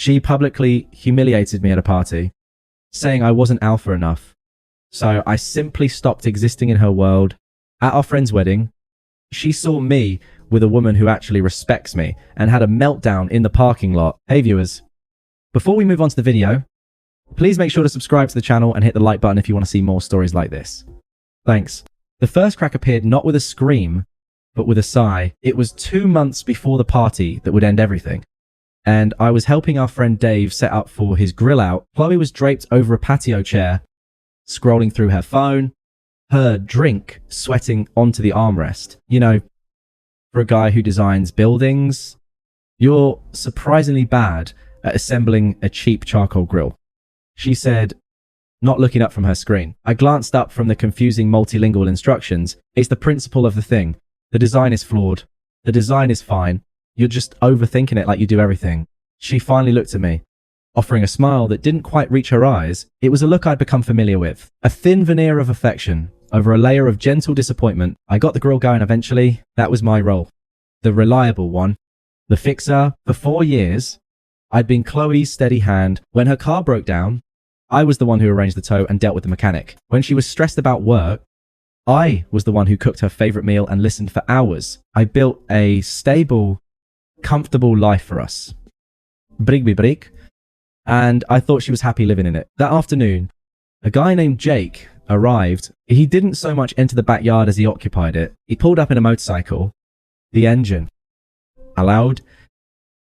She publicly humiliated me at a party, saying I wasn't alpha enough. So I simply stopped existing in her world. At our friend's wedding, she saw me with a woman who actually respects me and had a meltdown in the parking lot. Hey viewers, before we move on to the video, please make sure to subscribe to the channel and hit the like button if you want to see more stories like this. Thanks. The first crack appeared not with a scream, but with a sigh. It was 2 months before the party that would end everything, and I was helping our friend Dave set up for his grill out. Chloe was draped over a patio chair, scrolling through her phone, her drink sweating onto the armrest. You know, for a guy who designs buildings, you're surprisingly bad at assembling a cheap charcoal grill, she said, not looking up from her screen. I glanced up from the confusing multilingual instructions. It's the principle of the thing. The design is flawed. The design is fine. You're just overthinking it like you do everything. She finally looked at me, offering a smile that didn't quite reach her eyes. It was a look I'd become familiar with. A thin veneer of affection over a layer of gentle disappointment. I got the grill going eventually. That was my role. The reliable one. The fixer. For 4 years, I'd been Chloe's steady hand. When her car broke down, I was the one who arranged the tow and dealt with the mechanic. When she was stressed about work, I was the one who cooked her favorite meal and listened for hours. I built a stable, comfortable life for us. Brig. And I thought she was happy living in it. That afternoon, a guy named Jake arrived. He didn't so much enter the backyard as he occupied it. He pulled up in a motorcycle. The engine. A loud,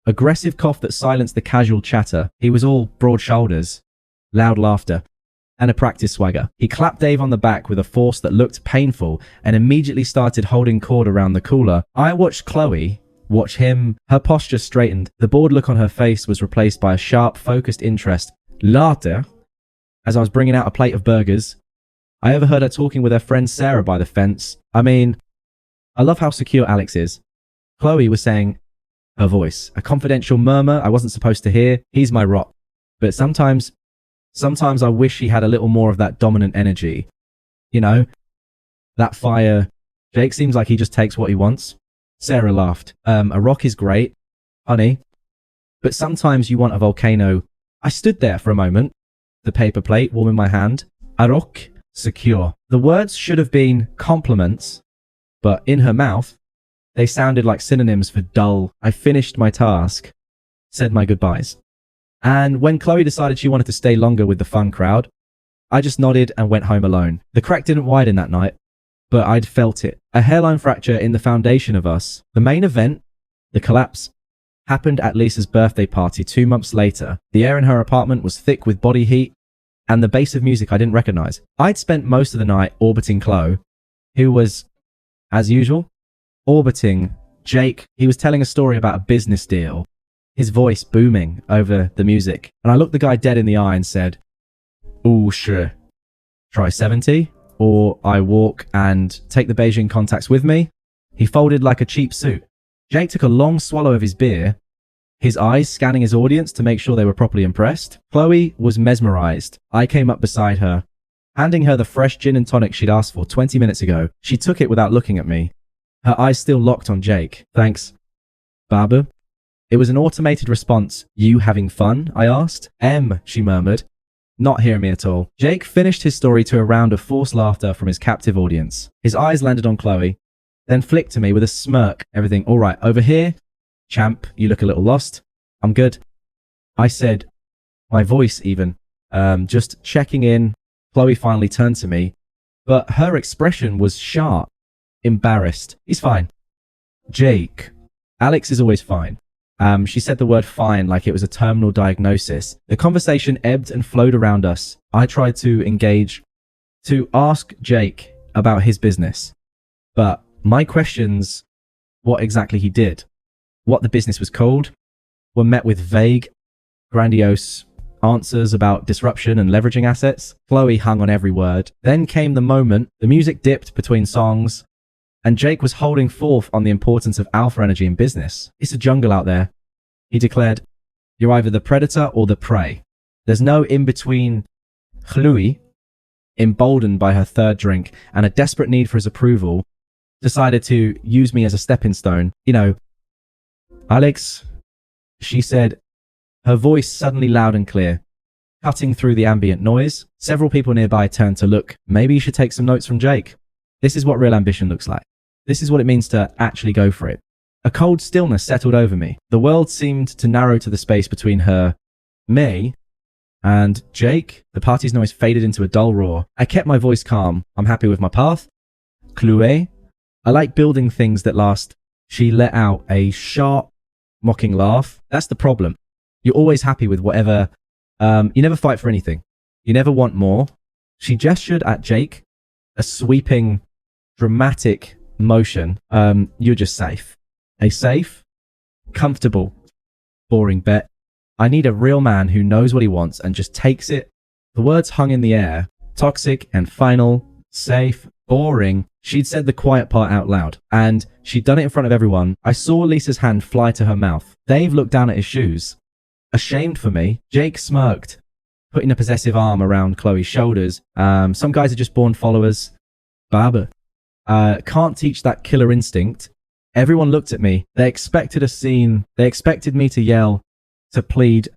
aggressive cough that silenced the casual chatter. He was all broad shoulders, loud laughter, and a practice swagger. He clapped Dave on the back with a force that looked painful and immediately started holding cord around the cooler. I watched Chloe watch him. Her posture straightened. The bored look on her face was replaced by a sharp, focused interest. Later, as I was bringing out a plate of burgers, I overheard her talking with her friend Sarah by the fence. I mean, I love how secure Alex is. Chloe was saying, her voice, a confidential murmur I wasn't supposed to hear. He's my rock. But sometimes I wish he had a little more of that dominant energy. You know, that fire. Jake seems like he just takes what he wants. Sarah laughed. A rock is great, honey, but sometimes you want a volcano. I stood there for a moment, the paper plate warm in my hand. A rock, secure. The words should have been compliments, but in her mouth, they sounded like synonyms for dull. I finished my task, said my goodbyes. And when Chloe decided she wanted to stay longer with the fun crowd, I just nodded and went home alone. The crack didn't widen that night, but I'd felt it. A hairline fracture in the foundation of us. The main event, the collapse, happened at Lisa's birthday party 2 months later. The air in her apartment was thick with body heat and the bass of music I didn't recognize. I'd spent most of the night orbiting Chloe, who was, as usual, orbiting Jake. He was telling a story about a business deal, his voice booming over the music. And I looked the guy dead in the eye and said, "Ooh, sure. Try 70, or I walk and take the Beijing contacts with me." He folded like a cheap suit. Jake took a long swallow of his beer, his eyes scanning his audience to make sure they were properly impressed. Chloe was mesmerized. I came up beside her, handing her the fresh gin and tonic she'd asked for 20 minutes ago. She took it without looking at me, her eyes still locked on Jake. "Thanks, Babu." It was an automated response. "You having fun?" I asked. She murmured, not hearing me at all. Jake finished his story to a round of forced laughter from his captive audience. His eyes landed on Chloe, then flicked to me with a smirk. "Everything all right over here? Champ, you look a little lost." "I'm good," I said, my voice even. Just checking in." Chloe finally turned to me, but her expression was sharp, embarrassed. "He's fine." "Jake, Alex is always fine." She said the word fine like it was a terminal diagnosis. The conversation ebbed and flowed around us. I tried to engage, to ask Jake about his business. But my questions, what exactly he did, what the business was called, were met with vague, grandiose answers about disruption and leveraging assets. Chloe hung on every word. Then came the moment. The music dipped between songs, and Jake was holding forth on the importance of alpha energy in business. "It's a jungle out there," he declared. "You're either the predator or the prey. There's no in-between." Chloe, emboldened by her third drink and a desperate need for his approval, decided to use me as a stepping stone. "You know, Alex," she said, her voice suddenly loud and clear, cutting through the ambient noise. Several people nearby turned to look. Maybe you should take some notes from Jake. This is what real ambition looks like. This is what it means to actually go for it. A cold stillness settled over me. The world seemed to narrow to the space between her, me, and Jake. The party's noise faded into a dull roar. I kept my voice calm. I'm happy with my path. Cloué. I like building things that last. She let out a sharp, mocking laugh. That's the problem. You're always happy with whatever. You never fight for anything. You never want more. She gestured at Jake, a sweeping, dramatic motion. You're just safe. A safe, comfortable, boring bet. I need a real man who knows what he wants and just takes it. The words hung in the air. Toxic and final, safe, boring. She'd said the quiet part out loud, and she'd done it in front of everyone. I saw Lisa's hand fly to her mouth. Dave looked down at his shoes. Ashamed for me, Jake smirked, putting a possessive arm around Chloe's shoulders. Some guys are just born followers. Baba. Can't teach that killer instinct. Everyone looked at me. They expected a scene. They expected me to yell, to plead,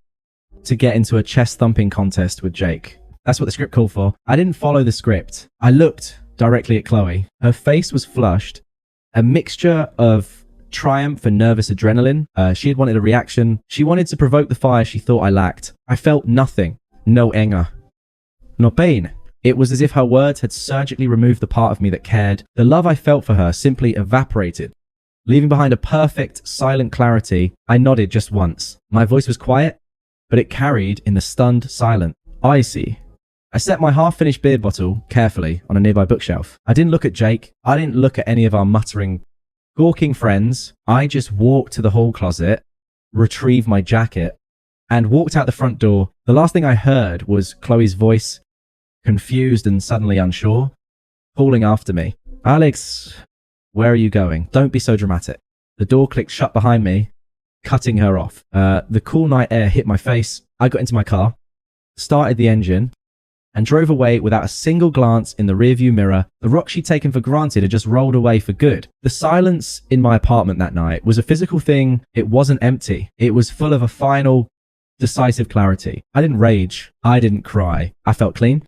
to get into a chest-thumping contest with Jake. That's what the script called for. I didn't follow the script. I looked directly at Chloe. Her face was flushed, a mixture of triumph and nervous adrenaline. She had wanted a reaction. She wanted to provoke the fire she thought I lacked. I felt nothing. No anger. No pain. It was as if her words had surgically removed the part of me that cared. The love I felt for her simply evaporated, leaving behind a perfect, silent clarity. I nodded just once. My voice was quiet, but it carried in the stunned silence. I see. I set my half-finished beer bottle carefully on a nearby bookshelf. I didn't look at Jake. I didn't look at any of our muttering, gawking friends. I just walked to the hall closet, retrieved my jacket, and walked out the front door. The last thing I heard was Chloe's voice, confused and suddenly unsure, calling after me. Alex, where are you going? Don't be so dramatic. The door clicked shut behind me, cutting her off. The cool night air hit my face. I got into my car, started the engine, and drove away without a single glance in the rearview mirror. The rock she'd taken for granted had just rolled away for good. The silence in my apartment that night was a physical thing. It wasn't empty. It was full of a final, decisive clarity. I didn't rage. I didn't cry. I felt clean,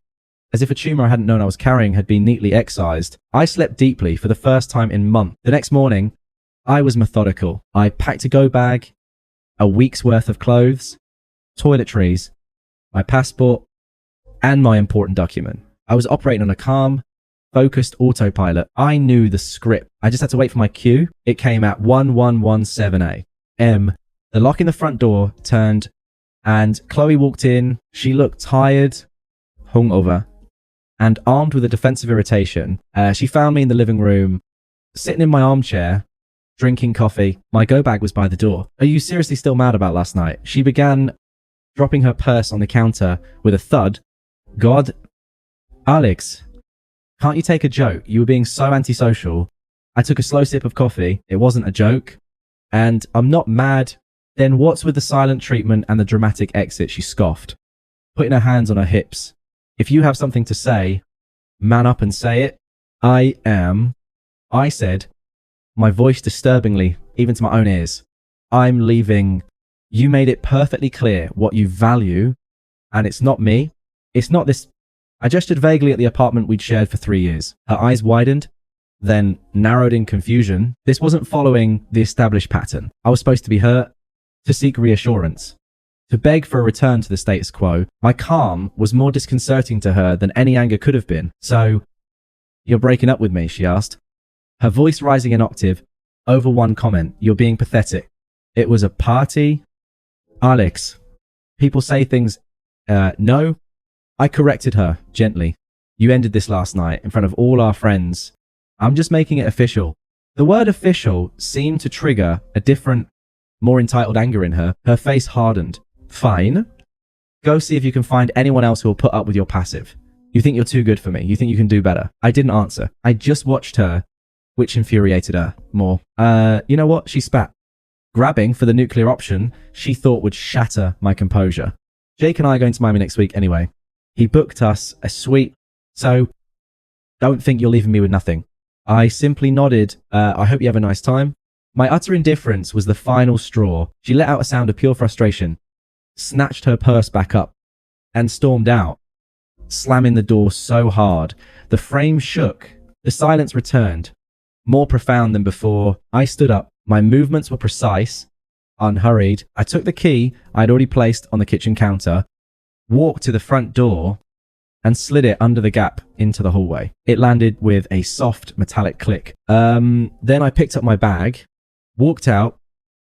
as if a tumor I hadn't known I was carrying had been neatly excised. I slept deeply for the first time in months. The next morning, I was methodical. I packed a go bag, a week's worth of clothes, toiletries, my passport, and my important document. I was operating on a calm, focused autopilot. I knew the script. I just had to wait for my cue. It came at 1117 a.m. The lock in the front door turned, and Chloe walked in. She looked tired, hungover, and armed with a defensive irritation. She found me in the living room, sitting in my armchair, drinking coffee. My go bag was by the door. Are you seriously still mad about last night? She began, dropping her purse on the counter with a thud. God, Alex, can't you take a joke? You were being so antisocial. I took a slow sip of coffee. It wasn't a joke. And I'm not mad. Then what's with the silent treatment and the dramatic exit? She scoffed, putting her hands on her hips. If you have something to say, man up and say it. I said, my voice disturbingly, even to my own ears. I'm leaving. You made it perfectly clear what you value, and it's not me. It's not this. I gestured vaguely at the apartment we'd shared for 3 years. Her eyes widened, then narrowed in confusion. This wasn't following the established pattern. I was supposed to be hurt, to seek reassurance, to beg for a return to the status quo. My calm was more disconcerting to her than any anger could have been. So, you're breaking up with me, she asked, her voice rising an octave over one comment. You're being pathetic. It was a party. Alex, people say things. No. I corrected her gently. You ended this last night in front of all our friends. I'm just making it official. The word official seemed to trigger a different, more entitled anger in her. Her face hardened. Fine. Go see if you can find anyone else who will put up with your passive. You think you're too good for me. You think you can do better. I didn't answer. I just watched her, which infuriated her more. You know what? She spat, grabbing for the nuclear option she thought would shatter my composure. Jake and I are going to Miami next week anyway. He booked us a suite, so don't think you're leaving me with nothing. I simply nodded. I hope you have a nice time. My utter indifference was the final straw. She let out a sound of pure frustration. snatched her purse back up, and stormed out, slamming the door so hard. The frame shook. The silence returned, more profound than before. I stood up. My movements were precise, unhurried. I took the key I had already placed on the kitchen counter, walked to the front door, and slid it under the gap into the hallway. It landed with a soft metallic click. Then I picked up my bag, walked out,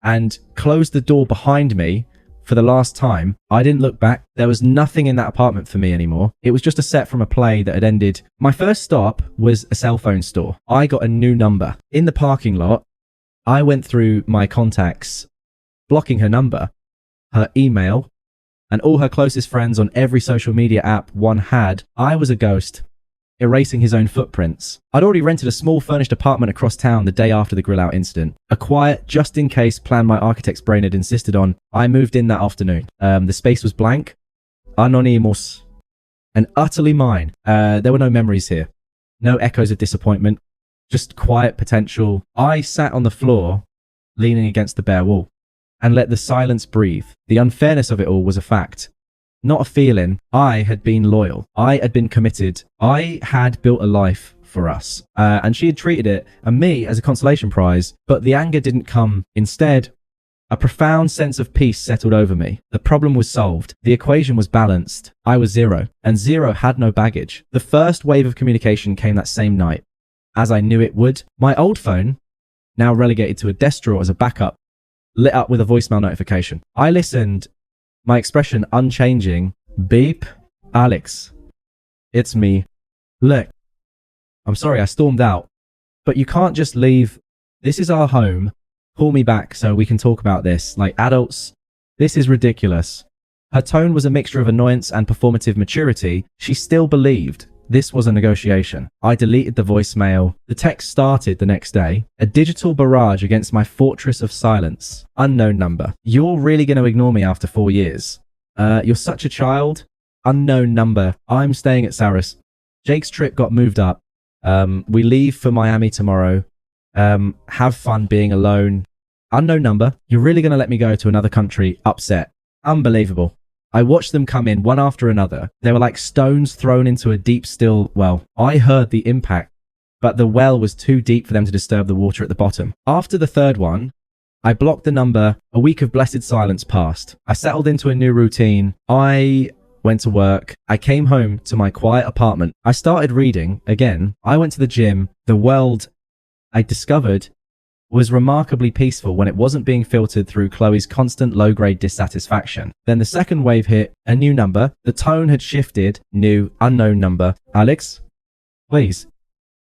and closed the door behind me for the last time. I didn't look back. There was nothing in that apartment for me anymore. It was just a set from a play that had ended. My first stop was a cell phone store. I got a new number. In the parking lot, I went through my contacts, blocking her number, her email, and all her closest friends on every social media app one had. I was a ghost, erasing his own footprints. I'd already rented a small furnished apartment across town the day after the grill out incident. A quiet, just-in-case plan my architect's brain had insisted on. I moved in that afternoon. The space was blank, anonymous, and utterly mine. There were no memories here, no echoes of disappointment, just quiet potential. I sat on the floor, leaning against the bare wall, and let the silence breathe. The unfairness of it all was a fact, not a feeling. I had been loyal. I had been committed. I had built a life for us. And she had treated it and me as a consolation prize. But the anger didn't come. Instead, a profound sense of peace settled over me. The problem was solved. The equation was balanced. I was zero, and zero had no baggage. The first wave of communication came that same night, as I knew it would. My old phone, now relegated to a desk drawer as a backup, lit up with a voicemail notification. I listened, my expression unchanging. Beep. Alex. It's me. Look, I'm sorry I stormed out, but you can't just leave. This is our home. Pull me back so we can talk about this like adults. This is ridiculous. Her tone was a mixture of annoyance and performative maturity. She still believed this was a negotiation. I deleted the voicemail. The text started the next day. A digital barrage against my fortress of silence. Unknown number. You're really going to ignore me after 4 years? You're such a child. Unknown number. I'm staying at Saris. Jake's trip got moved up. We leave for Miami tomorrow. Have fun being alone. Unknown number. You're really going to let me go to another country? Upset. Unbelievable. I watched them come in one after another. They were like stones thrown into a deep, still well. I heard the impact, but the well was too deep for them to disturb the water at the bottom. After the third one, I blocked the number. A week of blessed silence passed. I settled into a new routine. I went to work. I came home to my quiet apartment. I started reading again. I went to the gym. The world, I discovered, was remarkably peaceful when it wasn't being filtered through Chloe's constant low-grade dissatisfaction. Then the second wave hit. A new number. The tone had shifted. New, unknown number. Alex? Please.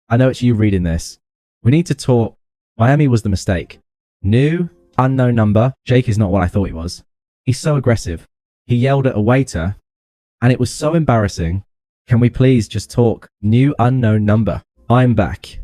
I know it's you reading this. We need to talk. Miami was the mistake. New, unknown number. Jake is not what I thought he was. He's so aggressive. He yelled at a waiter, and it was so embarrassing. Can we please just talk? New, unknown number. I'm back.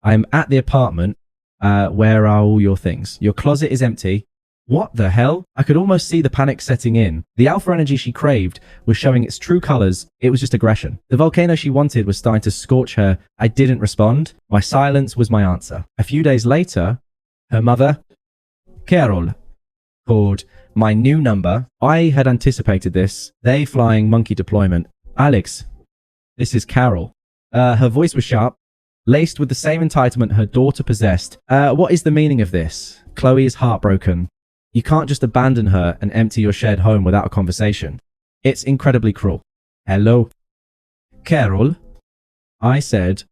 I'm at the apartment. Where are all your things? Your closet is empty. What the hell? I could almost see the panic setting in. The alpha energy she craved was showing its true colors. It was just aggression. The volcano she wanted was starting to scorch her. I didn't respond. My silence was my answer. A few days later, her mother, Carol, called. My new number. I had anticipated this. They flying monkey deployment. Alex, this is Carol. Her voice was sharp, laced with the same entitlement her daughter possessed. What is the meaning of this? Chloe is heartbroken. You can't just abandon her and empty your shared home without a conversation. It's incredibly cruel. Hello? Carol? I said,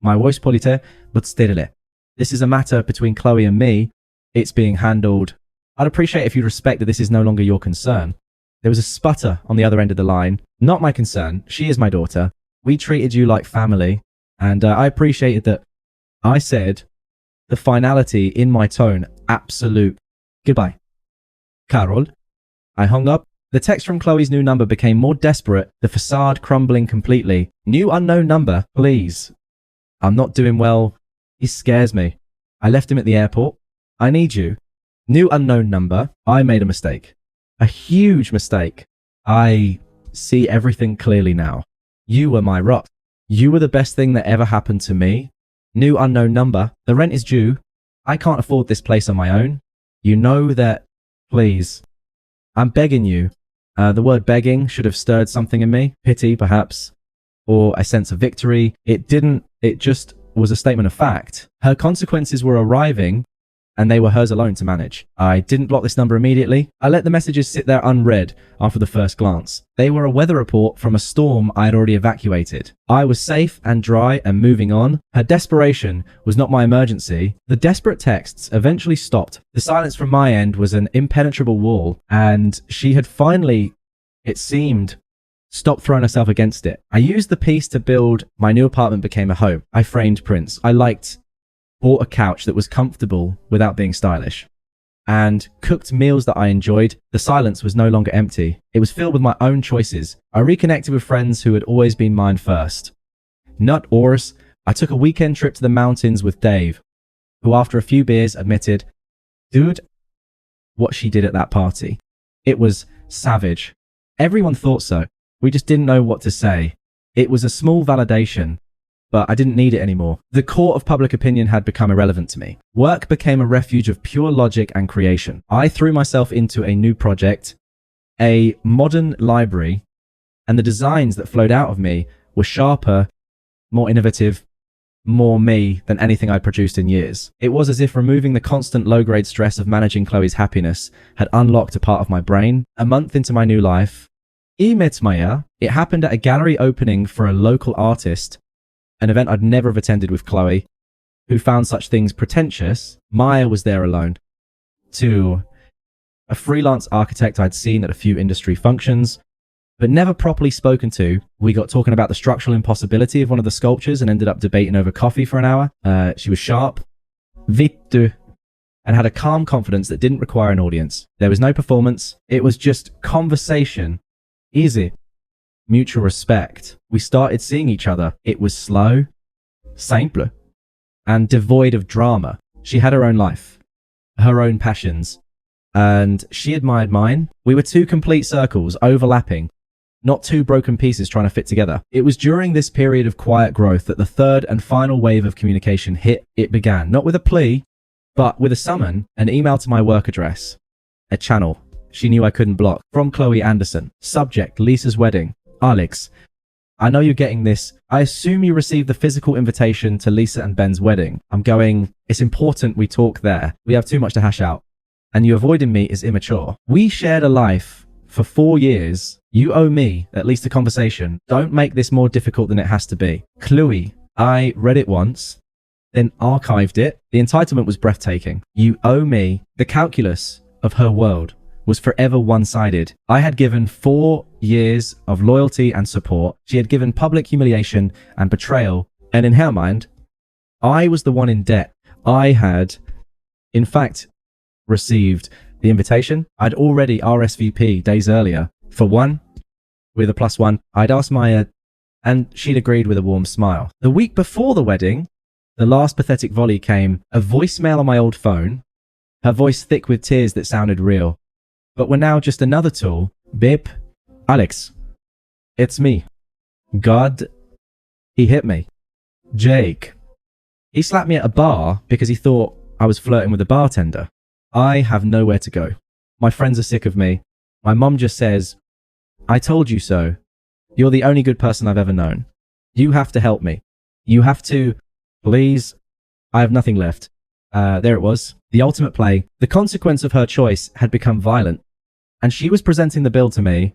my voice polite, but sterile. This is a matter between Chloe and me. It's being handled. I'd appreciate if you'd respect that this is no longer your concern. There was a sputter on the other end of the line. Not my concern. She is my daughter. We treated you like family. And I appreciated that. I said, the finality in my tone, absolute. Goodbye. Carol. I hung up. The text from Chloe's new number became more desperate, the facade crumbling completely. New unknown number, please. I'm not doing well. He scares me. I left him at the airport. I need you. New unknown number. I made a mistake. A huge mistake. I see everything clearly now. You were my rock. You were the best thing that ever happened to me. New unknown number. The rent is due. I can't afford this place on my own. You know that. Please. I'm begging you. The word begging should have stirred something in me. Pity, perhaps, or a sense of victory. It didn't. It just was a statement of fact. Her consequences were arriving, and they were hers alone to manage. I didn't block this number immediately. I let the messages sit there unread after the first glance. They were a weather report from a storm I had already evacuated. I was safe and dry and moving on. Her desperation was not my emergency. The desperate texts eventually stopped. The silence from my end was an impenetrable wall, and she had finally, it seemed, stopped throwing herself against it. I used the piece to build my new apartment became a home. I framed prints I liked, bought a couch that was comfortable without being stylish, and cooked meals that I enjoyed. The silence was no longer empty. It was filled with my own choices. I reconnected with friends who had always been mine first. Nut Oris, I took a weekend trip to the mountains with Dave, who after a few beers admitted, dude, what she did at that party. It was savage. Everyone thought so. We just didn't know what to say. It was a small validation, but I didn't need it anymore. The court of public opinion had become irrelevant to me. Work became a refuge of pure logic and creation. I threw myself into a new project, a modern library, and the designs that flowed out of me were sharper, more innovative, more me than anything I'd produced in years. It was as if removing the constant low-grade stress of managing Chloe's happiness had unlocked a part of my brain. A month into my new life, it happened at a gallery opening for a local artist, an event I'd never have attended with Chloe, who found such things pretentious. Maya was there alone. 2. A freelance architect I'd seen at a few industry functions, but never properly spoken to. We got talking about the structural impossibility of one of the sculptures and ended up debating over coffee for an hour. She was sharp, vittu, and had a calm confidence that didn't require an audience. There was no performance. It was just conversation. Easy. Mutual respect. We started seeing each other. It was slow, simple, and devoid of drama. She had her own life, her own passions, and she admired mine. We were two complete circles overlapping, not two broken pieces trying to fit together. It was during this period of quiet growth that the third and final wave of communication hit. It began, not with a plea, but with a summon, an email to my work address, a channel she knew I couldn't block, from Chloe Anderson. Subject, Lisa's wedding. Alex, I know you're getting this. I assume you received the physical invitation to Lisa and Ben's wedding. I'm going, it's important we talk there. We have too much to hash out. And you avoiding me is immature. We shared a life for 4 years. You owe me at least a conversation. Don't make this more difficult than it has to be. Chloe, I read it once, then archived it. The entitlement was breathtaking. You owe me. The calculus of her world was forever one-sided. I had given 4 years of loyalty and support. She had given public humiliation and betrayal. And in her mind, I was the one in debt. I had, in fact, received the invitation. I'd already RSVP days earlier for one, with a +1. I'd asked Maya, and she'd agreed with a warm smile. The week before the wedding, the last pathetic volley came, a voicemail on my old phone, her voice thick with tears that sounded real. But we're now just another tool. Bip. Alex. It's me. God. He hit me. Jake. He slapped me at a bar because he thought I was flirting with a bartender. I have nowhere to go. My friends are sick of me. My mom just says, I told you so. You're the only good person I've ever known. You have to help me. You have to. Please. I have nothing left. There it was. The ultimate play. The consequence of her choice had become violent, and she was presenting the bill to me,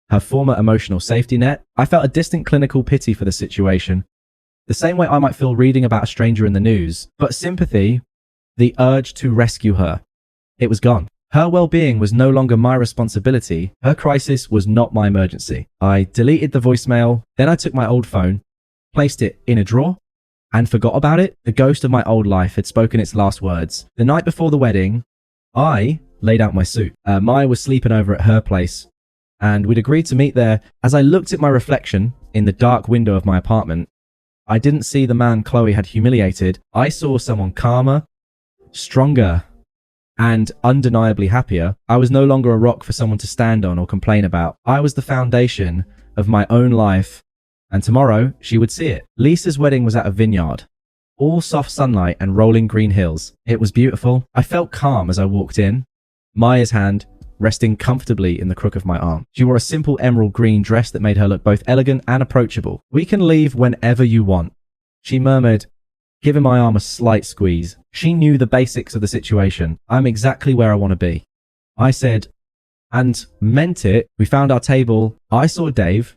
her former emotional safety net. I felt a distant clinical pity for the situation, the same way I might feel reading about a stranger in the news. But sympathy, the urge to rescue her, it was gone. Her well-being was no longer my responsibility. Her crisis was not my emergency. I deleted the voicemail. Then I took my old phone, placed it in a drawer, and forgot about it. The ghost of my old life had spoken its last words. The night before the wedding, I laid out my suit. Maya was sleeping over at her place, and we'd agreed to meet there. As I looked at my reflection in the dark window of my apartment, I didn't see the man Chloe had humiliated. I saw someone calmer, stronger, and undeniably happier. I was no longer a rock for someone to stand on or complain about. I was the foundation of my own life, and tomorrow she would see it. Lisa's wedding was at a vineyard, all soft sunlight and rolling green hills. It was beautiful. I felt calm as I walked in. Maya's hand resting comfortably in the crook of my arm. She wore a simple emerald green dress that made her look both elegant and approachable. "We can leave whenever you want," she murmured, giving my arm a slight squeeze. She knew the basics of the situation. "I'm exactly where I want to be," I said, and meant it. We found our table. I saw Dave,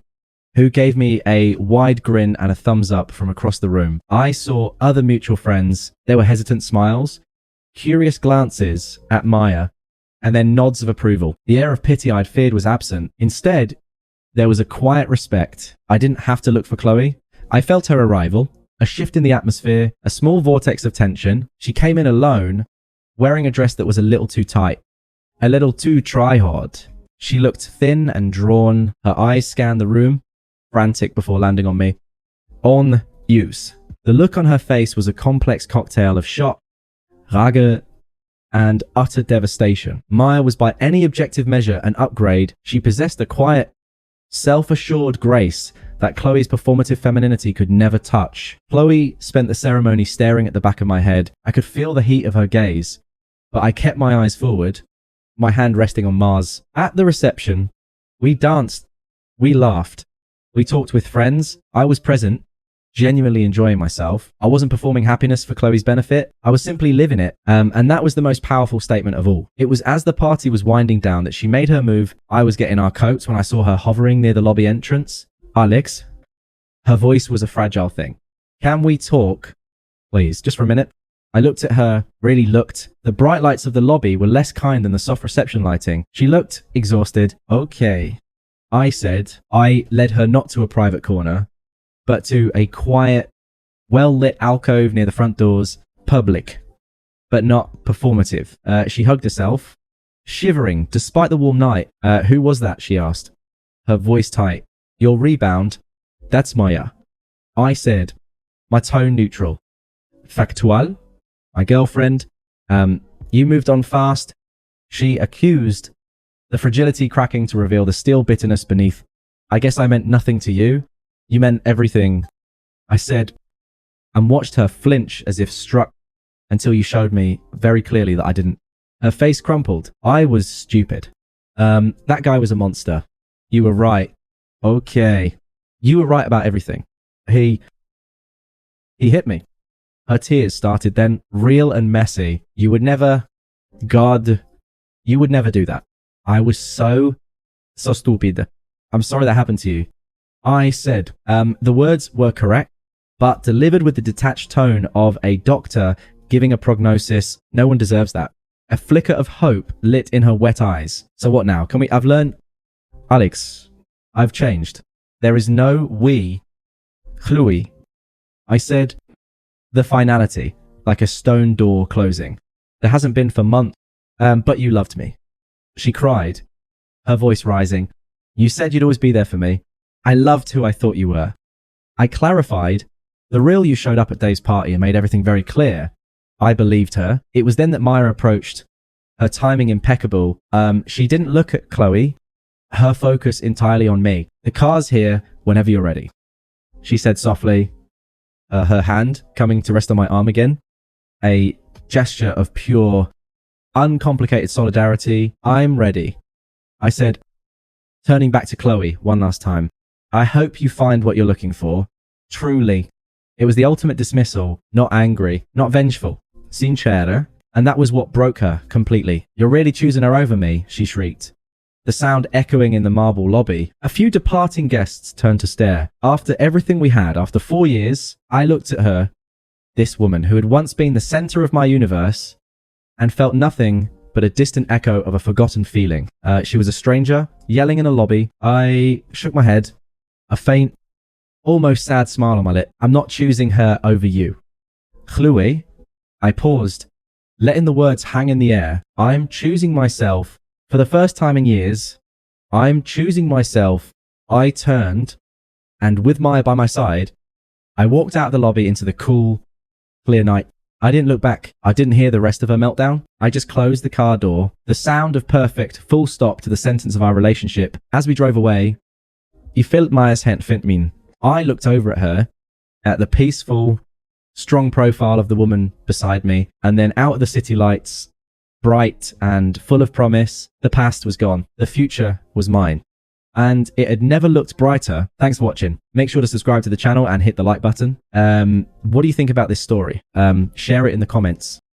who gave me a wide grin and a thumbs up from across the room. I saw other mutual friends. There were hesitant smiles, curious glances at Maya, and then nods of approval. The air of pity I'd feared was absent. Instead, there was a quiet respect. I didn't have to look for Chloe. I felt her arrival, a shift in the atmosphere, a small vortex of tension. She came in alone, wearing a dress that was a little too tight, a little too try-hard. She looked thin and drawn. Her eyes scanned the room, frantic before landing on me. On use. The look on her face was a complex cocktail of shock, rage, and utter devastation. Maya was by any objective measure an upgrade. She possessed a quiet, self-assured grace that Chloe's performative femininity could never touch. Chloe spent the ceremony staring at the back of my head. I could feel the heat of her gaze, but I kept my eyes forward, my hand resting on Mars. At the reception, we danced, we laughed, we talked with friends. I was present, genuinely enjoying myself. I wasn't performing happiness for Chloe's benefit. I was simply living it. And that was the most powerful statement of all. It was as the party was winding down that she made her move. I was getting our coats when I saw her hovering near the lobby entrance. "Alex," her voice was a fragile thing. "Can we talk, please, just for a minute?" I looked at her, really looked. The bright lights of the lobby were less kind than the soft reception lighting. She looked exhausted. "Okay," I said. I led her not to a private corner, but to a quiet, well-lit alcove near the front doors. Public, but not performative. She hugged herself, shivering despite the warm night. "Who was that?" she asked, her voice tight. "Your rebound." "That's Maya," I said, my tone neutral. "Factual?" "My girlfriend. You moved on fast," she accused, the fragility cracking to reveal the steel bitterness beneath. "I guess I meant nothing to you. You meant everything," I said, and watched her flinch as if struck until you showed me very clearly that I didn't. Her face crumpled. "I was stupid. That guy was a monster. You were right." "Okay. You were right about everything. He hit me." Her tears started then, real and messy. "You would never, God, you would never do that. I was so stupid. I'm sorry that happened to you," I said. The words were correct, but delivered with the detached tone of a doctor giving a prognosis. No one deserves that. A flicker of hope lit in her wet eyes. "So what now? I've learned, Alex, I've changed. There is no we, Chloe," I said. The finality, like a stone door closing. "There hasn't been for months, but you loved me," she cried, her voice rising. "You said you'd always be there for me. I loved who I thought you were." I clarified. "The real you showed up at Dave's party and made everything very clear." I believed her. It was then that Maya approached, her timing impeccable. She didn't look at Chloe, her focus entirely on me. "The car's here whenever you're ready," she said softly, her hand coming to rest on my arm again. A gesture of pure, uncomplicated solidarity. "I'm ready," I said, turning back to Chloe one last time. "I hope you find what you're looking for. Truly." It was the ultimate dismissal, not angry, not vengeful. Sincere. And that was what broke her completely. "You're really choosing her over me," she shrieked, the sound echoing in the marble lobby. A few departing guests turned to stare. After everything we had, after 4 years, I looked at her, this woman who had once been the center of my universe, and felt nothing but a distant echo of a forgotten feeling. She was a stranger, yelling in a lobby. I shook my head, a faint, almost sad smile on my lip. "I'm not choosing her over you, Chloe." I paused, letting the words hang in the air. "I'm choosing myself. For the first time in years, I'm choosing myself." I turned, and with Maya by my side, I walked out of the lobby into the cool, clear night. I didn't look back. I didn't hear the rest of her meltdown. I just closed the car door. The sound of perfect full stop to the sentence of our relationship. As we drove away, "I felt Maya's hand fint min." I looked over at her, at the peaceful, strong profile of the woman beside me, and then out at the city lights, bright and full of promise. The past was gone. The future was mine. And it had never looked brighter. Thanks for watching. Make sure to subscribe to the channel and hit the like button. What do you think about this story? Share it in the comments.